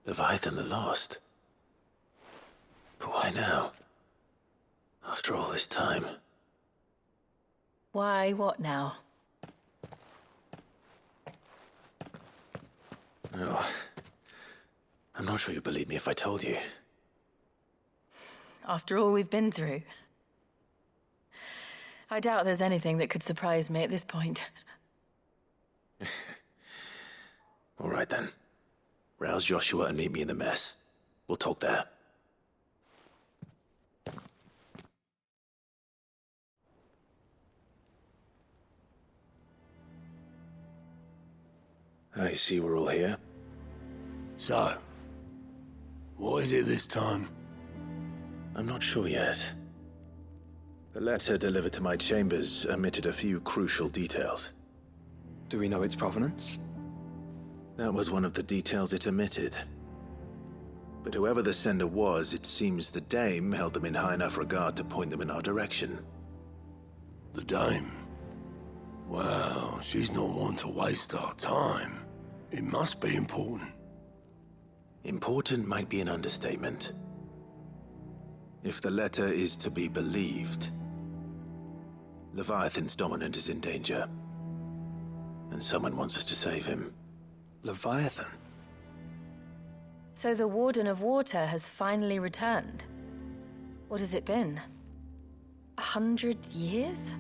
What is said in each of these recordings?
Leviathan the Lost. But why now? After all this time. Why, what now? Oh, I'm not sure you'd believe me if I told you. After all we've been through. I doubt there's anything that could surprise me at this point. All right then. Rouse Joshua and meet me in the mess. We'll talk there. I see we're all here. So, what is it this time? I'm not sure yet. The letter delivered to my chambers omitted a few crucial details. Do we know its provenance? That was one of the details it omitted. But whoever the sender was, it seems the Dame held them in high enough regard to point them in our direction. The Dame? Well, she's not one to waste our time. It must be important. Important might be an understatement. If the letter is to be believed, Leviathan's dominant is in danger. And someone wants us to save him. Leviathan? So the Warden of Water has finally returned. What has it been? 100 years?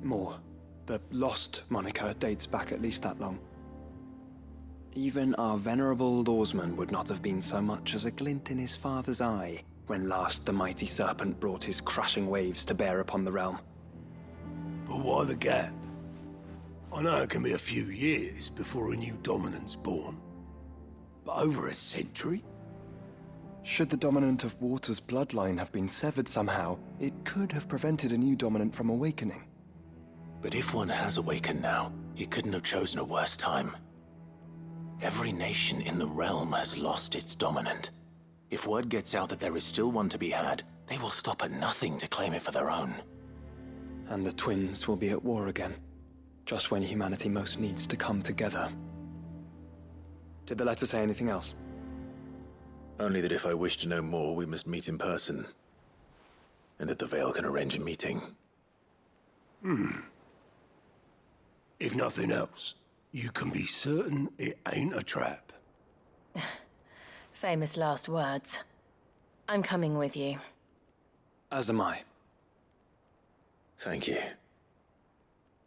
More. The Lost moniker dates back at least that long. Even our venerable lawsman would not have been so much as a glint in his father's eye when last the mighty serpent brought his crushing waves to bear upon the realm. But why the gap? I know it can be a few years before a new dominant's born. But over a century? Should the dominant of Water's bloodline have been severed somehow, it could have prevented a new dominant from awakening. But if one has awakened now, he couldn't have chosen a worse time. Every nation in the realm has lost its dominant. If word gets out that there is still one to be had, they will stop at nothing to claim it for their own. And the twins will be at war again, just when humanity most needs to come together. Did the letter say anything else? Only that if I wish to know more, we must meet in person. And that the Veil can arrange a meeting. If nothing else, you can be certain it ain't a trap. Famous last words. I'm coming with you. As am I. Thank you.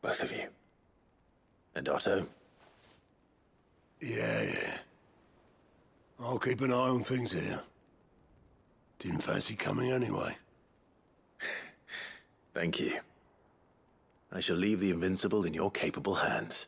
Both of you. And Otto? Yeah. I'll keep an eye on things here. Didn't fancy coming anyway. Thank you. I shall leave the Invincible in your capable hands.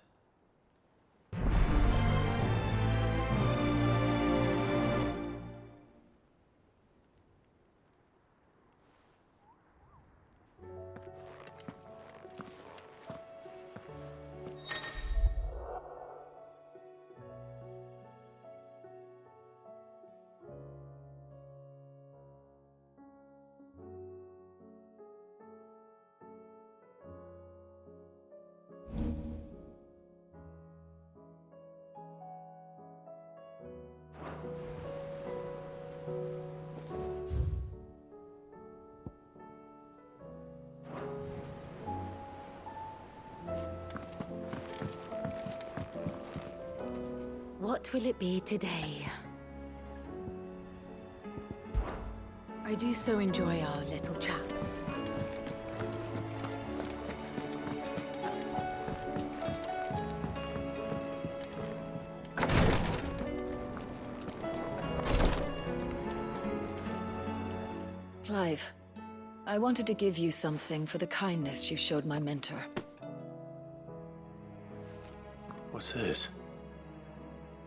What will it be today? I do so enjoy our little chats. Clive, I wanted to give you something for the kindness you showed my mentor. What's this?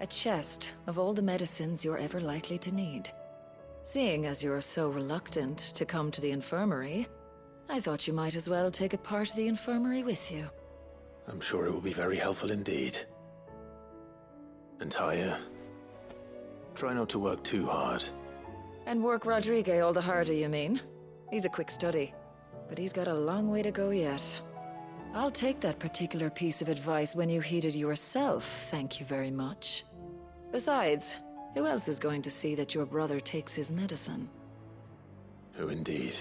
A chest of all the medicines you're ever likely to need. Seeing as you're so reluctant to come to the infirmary, I thought you might as well take a part of the infirmary with you. I'm sure it will be very helpful indeed. And Taya, try not to work too hard. And work Rodrigue all the harder, you mean? He's a quick study, but he's got a long way to go yet. I'll take that particular piece of advice when you heed it yourself, thank you very much. Besides, Who else is going to see that your brother takes his medicine? Who indeed?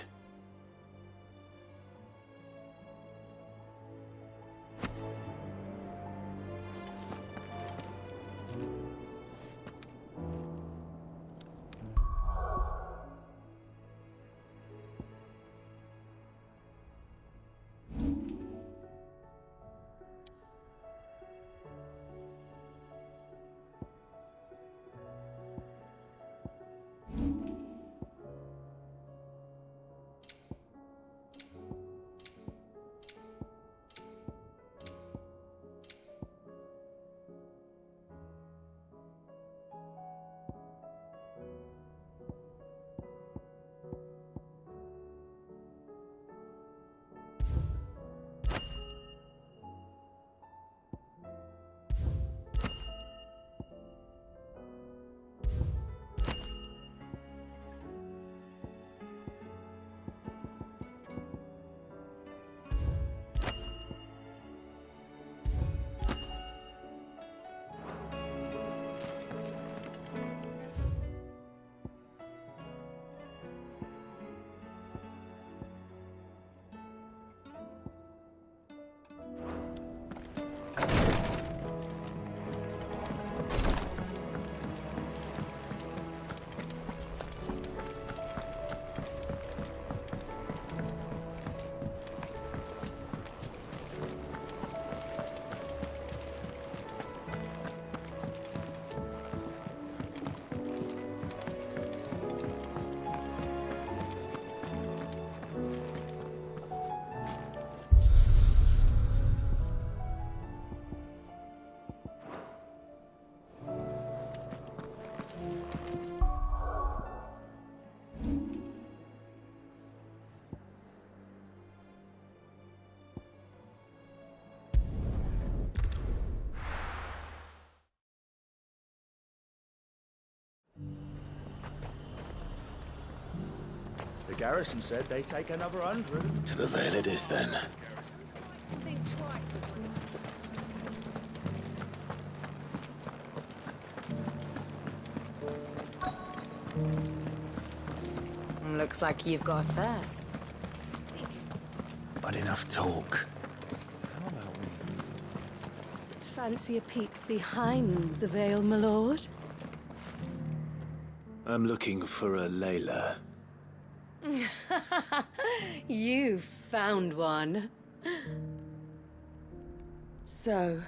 The garrison said they take another 100. To the Vale it is then. Looks like you've got first. But enough talk. Fancy a peek behind the veil, my lord? I'm looking for a Layla. You found one. So,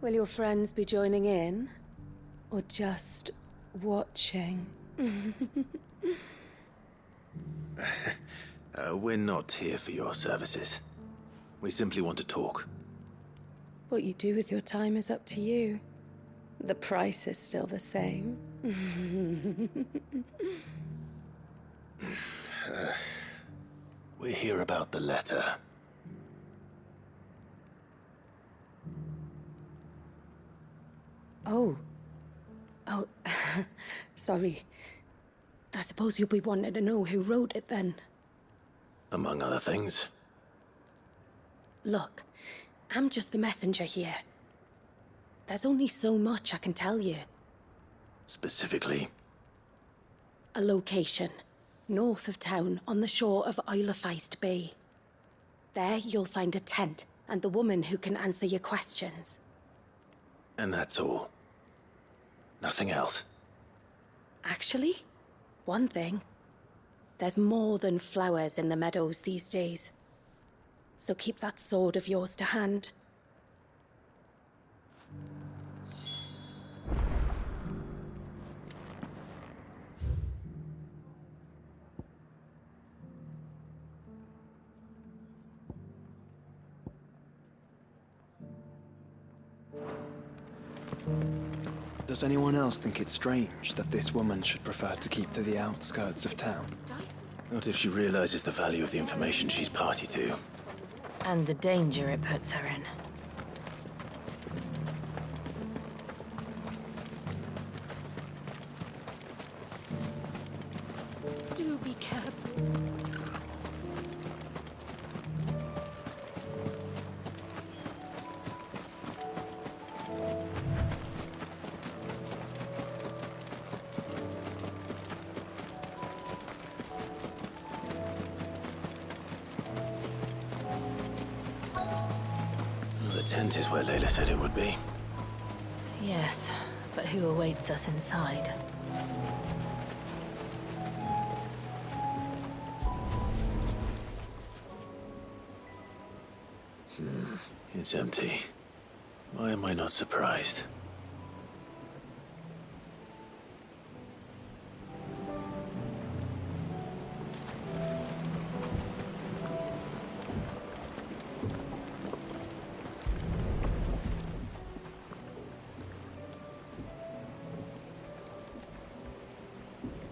will your friends be joining in? Or just watching? We're not here for your services. We simply want to talk. What you do with your time is up to you. The price is still the same. We're here about the letter. Oh, sorry. I suppose you'll be wanting to know who wrote it then. Among other things. Look, I'm just the messenger here. There's only so much I can tell you. Specifically. A location, north of town, on the shore of Isle of Feist Bay. There you'll find a tent, and the woman who can answer your questions. And that's all. Nothing else. Actually, one thing. There's more than flowers in the meadows these days. So keep that sword of yours to hand. Does anyone else think it's strange that this woman should prefer to keep to the outskirts of town? Not if she realizes the value of the information she's party to. And the danger it puts her in. Do be careful. tent is where Layla said it would be. Yes, but who awaits us inside? It's empty. Why am I not surprised?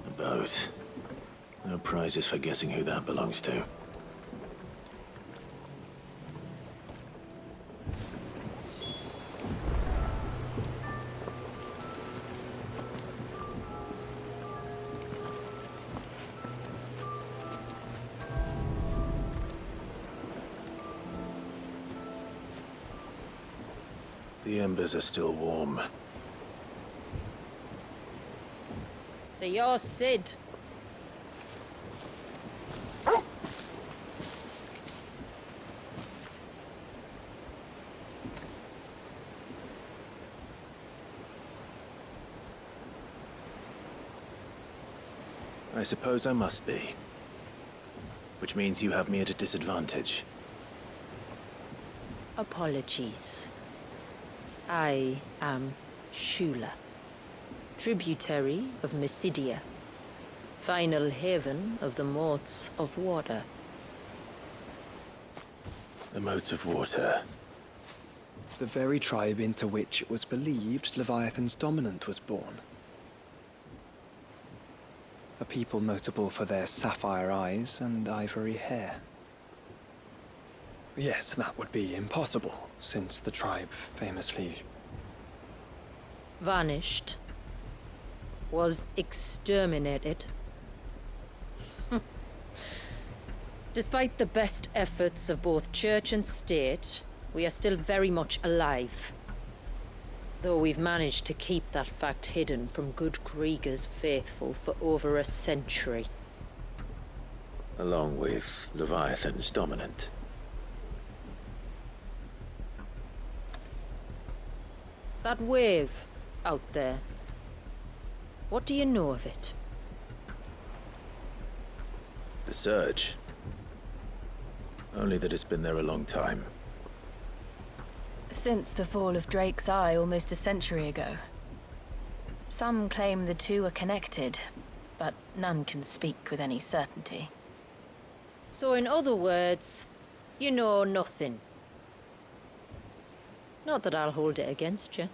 A boat. No prizes for guessing who that belongs to. The embers are still warm. So you're Sid. I suppose I must be. Which means you have me at a disadvantage. Apologies. I am Shula, tributary of Mysidia, final haven of the Motes of Water. The Motes of Water. The very tribe into which it was believed Leviathan's dominant was born. A people notable for their sapphire eyes and ivory hair. Yet that would be impossible, since the tribe famously... Vanished. Was exterminated. Despite the best efforts of both church and state, we are still very much alive. Though we've managed to keep that fact hidden from good Krieger's faithful for over a century. Along with Leviathan's dominant. That wave out there. What do you know of it? The Surge. Only that it's been there a long time. Since the fall of Drake's Eye almost a century ago. Some claim the two are connected, but none can speak with any certainty. So in other words, you know nothing. Not that I'll hold it against you.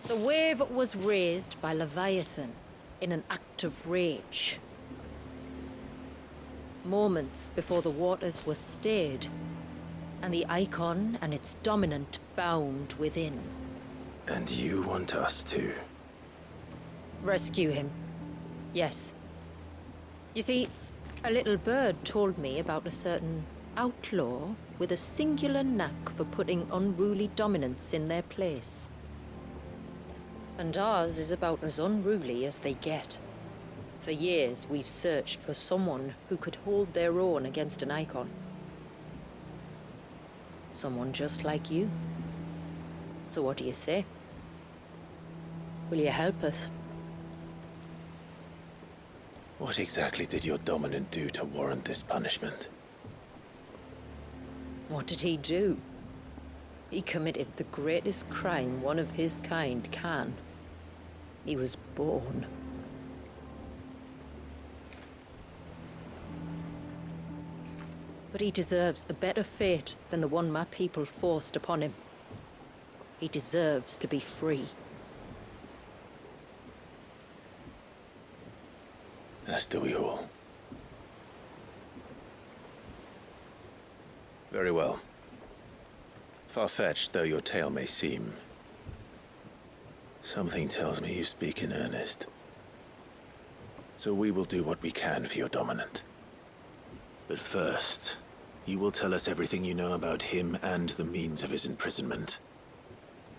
The wave was raised by Leviathan in an act of rage. Moments before the waters were stayed, and the icon and its dominant bound within. And you want us to? Rescue him. Yes. You see, a little bird told me about a certain outlaw with a singular knack for putting unruly dominants in their place. And ours is about as unruly as they get. For years, we've searched for someone who could hold their own against an icon. Someone just like you. So what do you say? Will you help us? What exactly did your dominant do to warrant this punishment? What did he do? He committed the greatest crime one of his kind can. He was born. But he deserves a better fate than the one my people forced upon him. He deserves to be free. As do we all. Very well. Far-fetched though your tale may seem, something tells me you speak in earnest. So we will do what we can for your dominant. But first, you will tell us everything you know about him and the means of his imprisonment.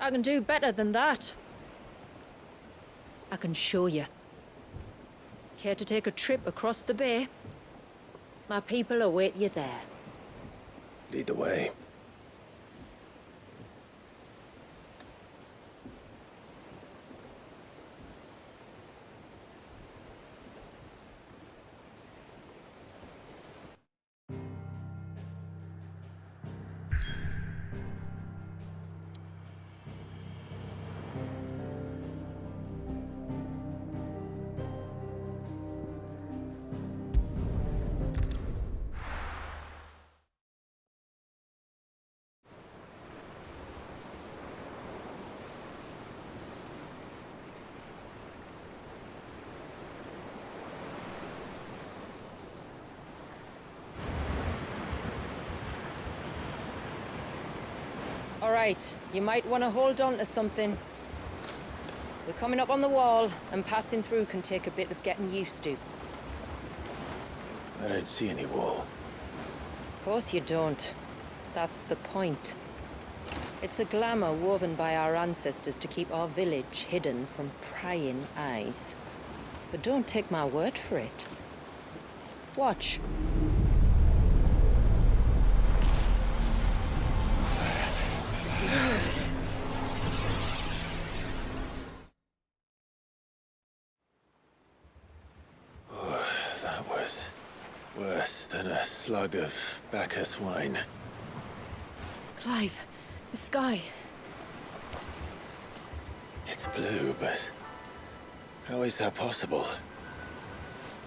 I can do better than that. I can show you. Care to take a trip across the bay? My people await you there. Lead the way. All right, you might want to hold on to something. We're coming up on the wall, and passing through can take a bit of getting used to. I don't see any wall. Of course you don't. That's the point. It's a glamour woven by our ancestors to keep our village hidden from prying eyes. But don't take my word for it. Watch. That was worse than a slug of Bacchus wine. Clive, the sky. It's blue, but how is that possible?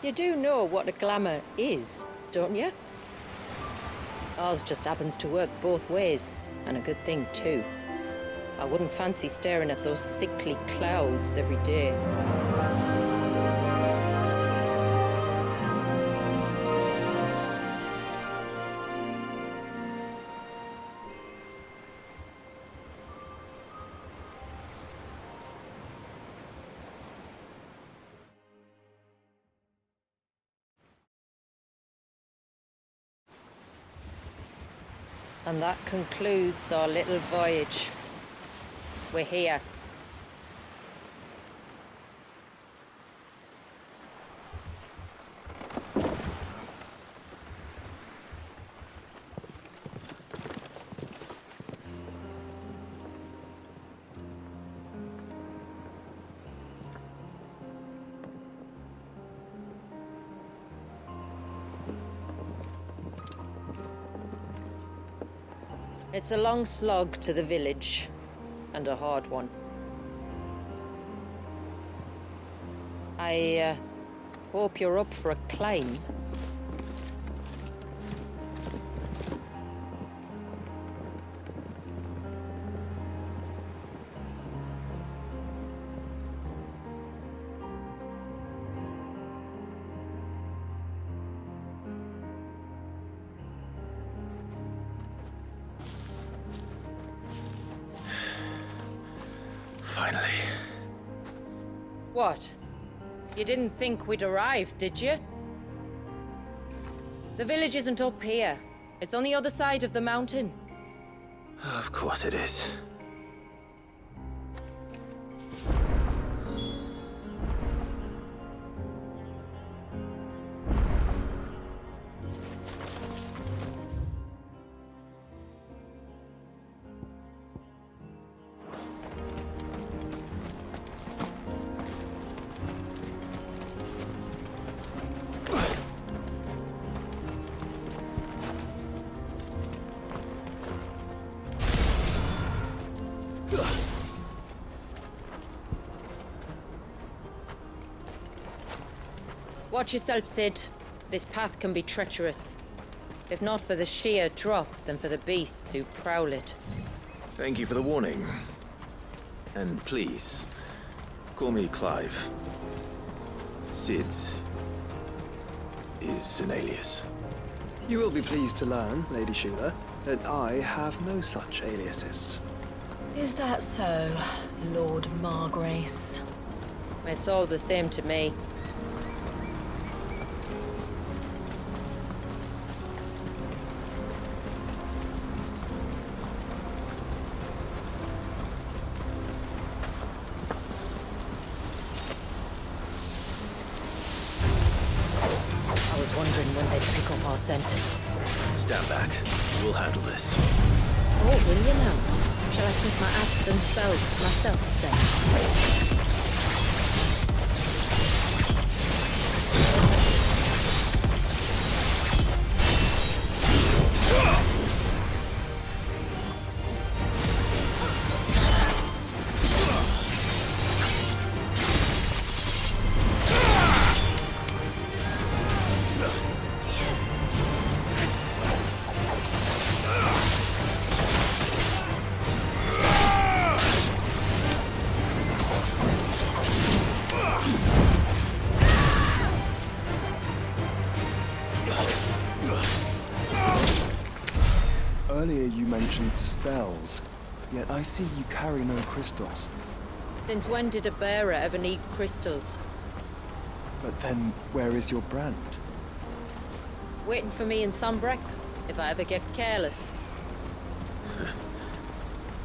You do know what a glamour is, don't you? Ours just happens to work both ways, and a good thing too. I wouldn't fancy staring at those sickly clouds every day. And that concludes our little voyage. We're here. It's a long slog to the village, and a hard one. I hope you're up for a climb. Finally. What? You didn't think we'd arrived, did you? The village isn't up here. It's on the other side of the mountain. Of course it is. Watch yourself, Sid. This path can be treacherous. If not for the sheer drop, then for the beasts who prowl it. Thank you for the warning. And please, call me Clive. Sid is an alias. You will be pleased to learn, Lady Sheila, that I have no such aliases. Is that so, Lord Margrace? It's all the same to me. sent. Stand back. We'll handle this. Oh, will you now? Shall I keep my axe and spells to myself then? Earlier you mentioned spells, yet I see you carry no crystals. Since when did a bearer ever need crystals? But then, where is your brand? Waiting for me in Sunbreck, if I ever get careless.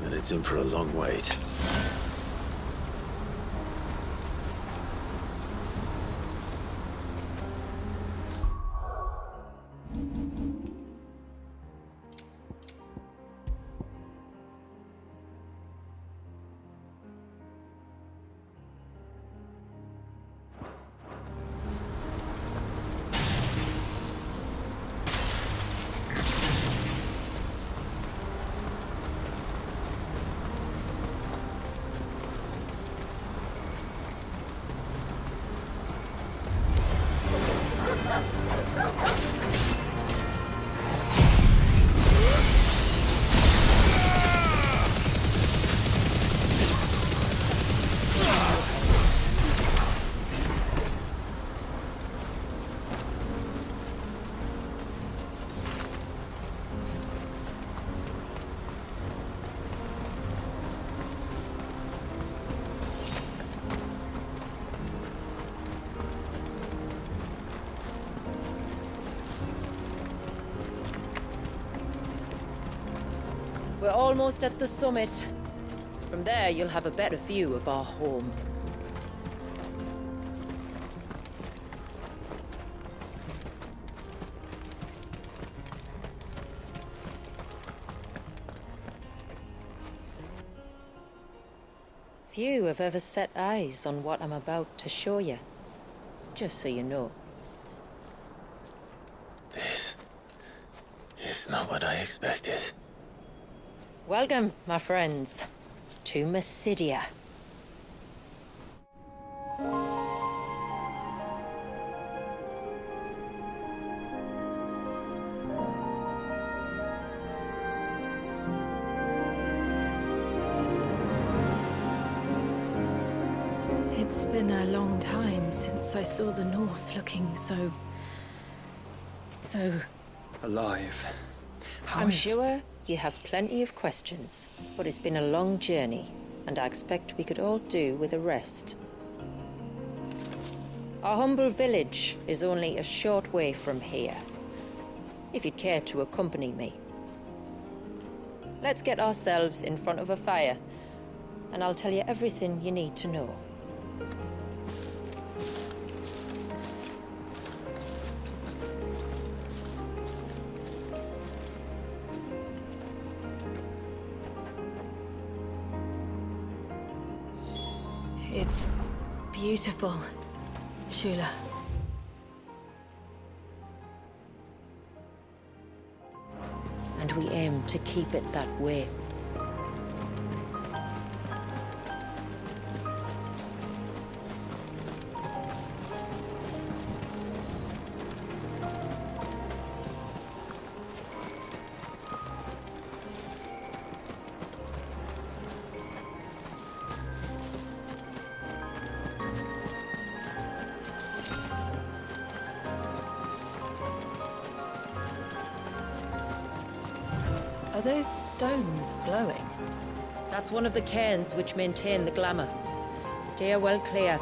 Then it's in for a long wait. We're almost at the summit. From there, you'll have a better view of our home. Few have ever set eyes on what I'm about to show you. Just so you know. This is not what I expected. Welcome, my friends, to Mysidia. It's been a long time since I saw the North looking so Alive. I'm sure you have plenty of questions, but it's been a long journey, and I expect we could all do with a rest. Our humble village is only a short way from here, if you'd care to accompany me. Let's get ourselves in front of a fire, and I'll tell you everything you need to know. It's beautiful, Shula. And we aim to keep it that way. Are those stones glowing? That's one of the cairns which maintain the glamour. Steer well clear.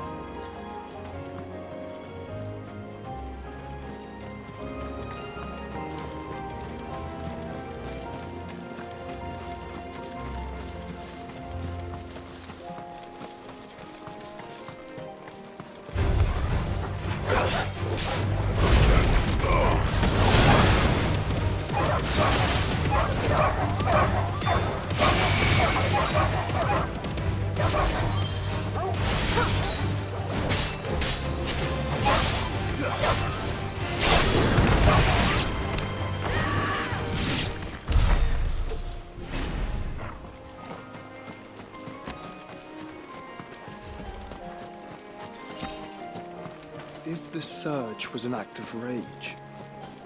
If the surge was an act of rage,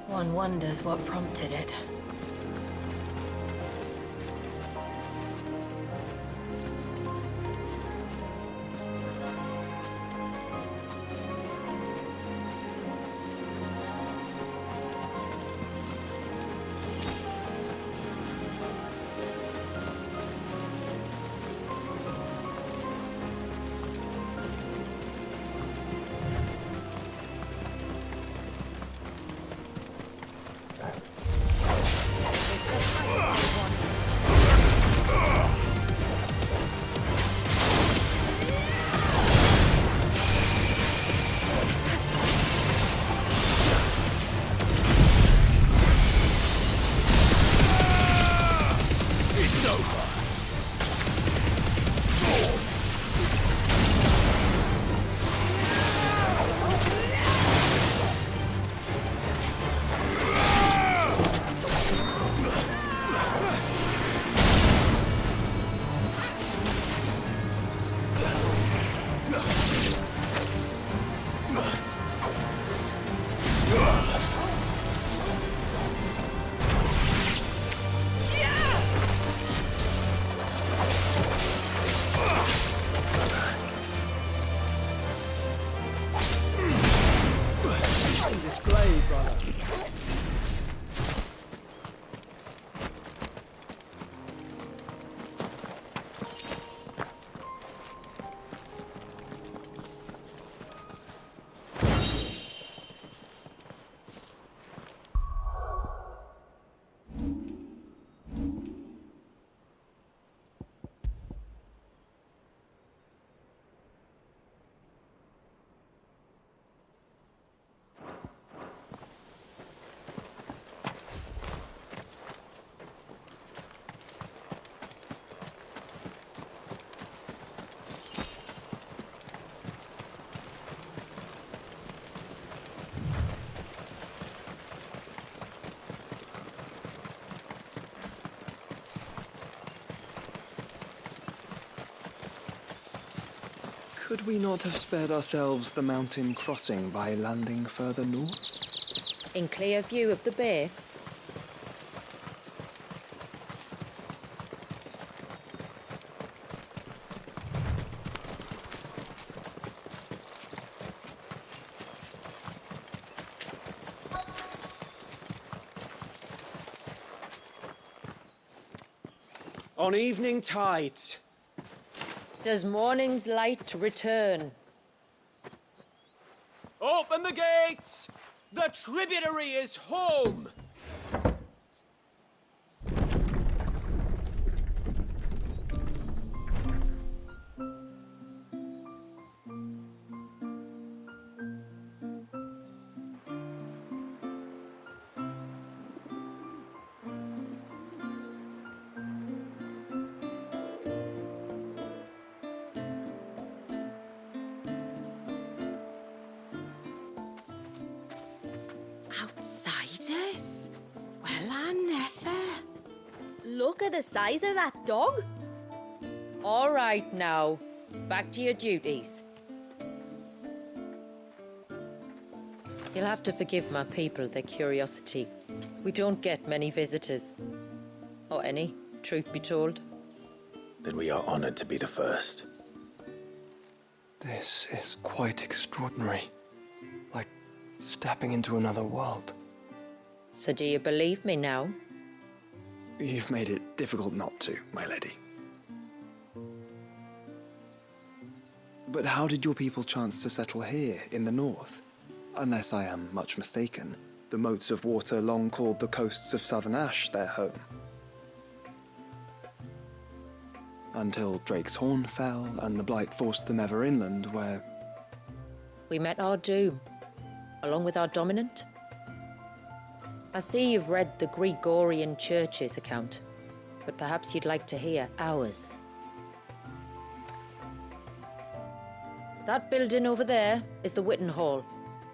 One wonders what prompted it. Display, brother. could we not have spared ourselves the mountain crossing by landing further north? In clear view of the bay? On evening tides. Does morning's light return? Open the gates! The tributary is home! Outsiders? Well, I never. Look at the size of that dog. All right now, back to your duties. You'll have to forgive my people their curiosity. We don't get many visitors. Or any, truth be told. Then we are honored to be the first. This is quite extraordinary. Like stepping into another world. So do you believe me now? You've made it difficult not to, my lady. But how did your people chance to settle here in the north? Unless I am much mistaken, the moats of water long called the coasts of southern Ash their home. Until Drake's Horn fell and the Blight forced them ever inland, where... We met our doom, along with our dominant. I see you've read the Gregorian Church's account. but perhaps you'd like to hear ours. That building over there is the Witten Hall.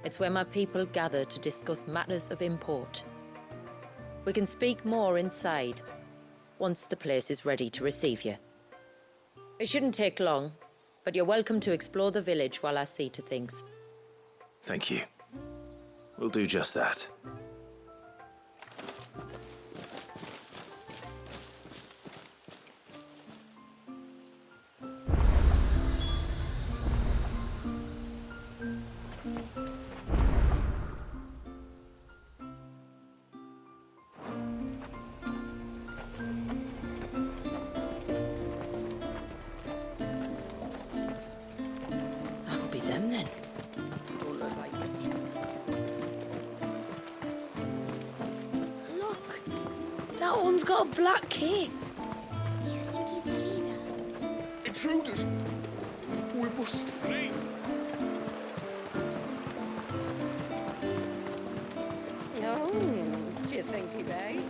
It's where my people gather to discuss matters of import. We can speak more inside, once the place is ready to receive you. It shouldn't take long, but you're welcome to explore the village while I see to things. Thank you. We'll do just that. That'll be them then. Look, that one's got a black cape. Do you think he's the leader? Intruders! We must flee! Oh, do you think he may?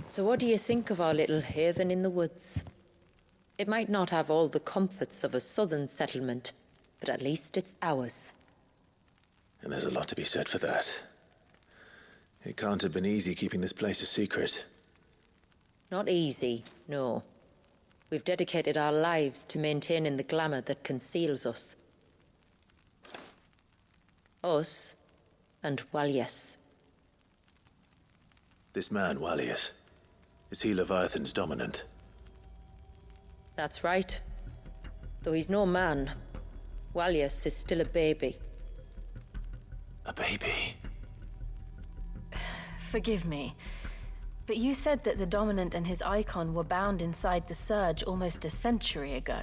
So what do you think of our little haven in the woods? It might not have all the comforts of a southern settlement, but at least it's ours. And there's a lot to be said for that. It can't have been easy keeping this place a secret. Not easy, no. We've dedicated our lives to maintaining the glamour that conceals us. Us and Walyas. This man, Walyas, is he Leviathan's dominant? That's right. Though he's no man, Walyas is still a baby. A baby? Forgive me, but you said that the Dominant and his icon were bound inside the Surge almost a century ago.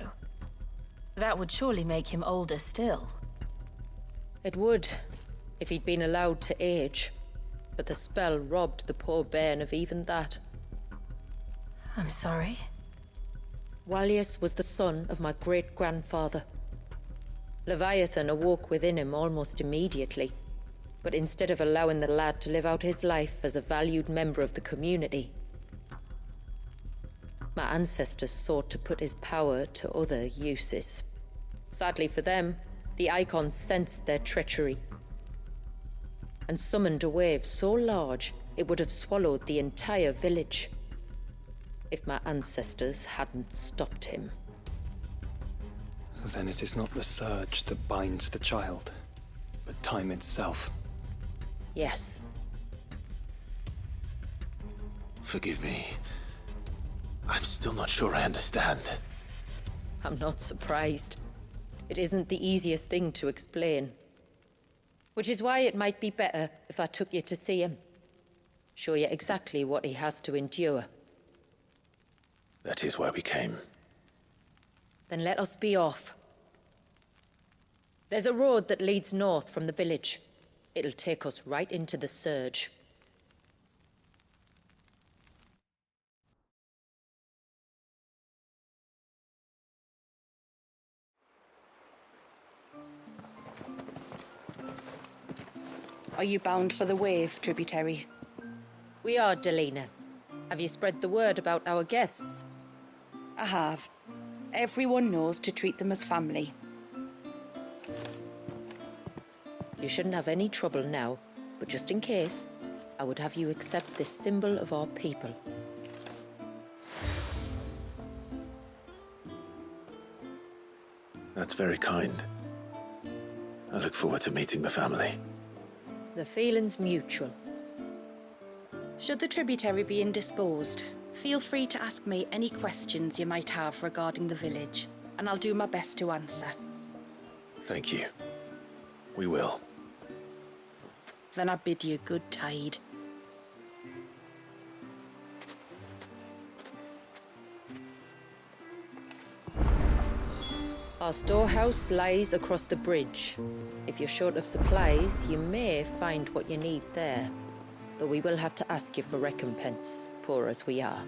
That would surely make him older still. It would, if he'd been allowed to age. But the spell robbed the poor bairn of even that. I'm sorry. Walyas was the son of my great-grandfather. Leviathan awoke within him almost immediately. But instead of allowing the lad to live out his life as a valued member of the community, my ancestors sought to put his power to other uses. Sadly for them, the icons sensed their treachery and summoned a wave so large it would have swallowed the entire village if my ancestors hadn't stopped him. Then it is not the surge that binds the child, but time itself. Yes. Forgive me. I'm still not sure I understand. I'm not surprised. It isn't the easiest thing to explain. Which is why it might be better if I took you to see him. Show you exactly what he has to endure. That is why we came. Then let us be off. There's a road that leads north from the village. It'll take us right into the Surge. Are you bound for the Wave, tributary? We are, Delina. Have you spread the word about our guests? I have. Everyone knows to treat them as family. You shouldn't have any trouble now, but just in case, I would have you accept this symbol of our people. That's very kind. I look forward to meeting the family. The feeling's mutual. Should the tributary be indisposed, feel free to ask me any questions you might have regarding the village, and I'll do my best to answer. Thank you. We will. Then I bid you good tide. Our Our storehouse lies across the bridge. If you're short of supplies, you may find what you need there. Though we will have to ask you for recompense, poor as we are.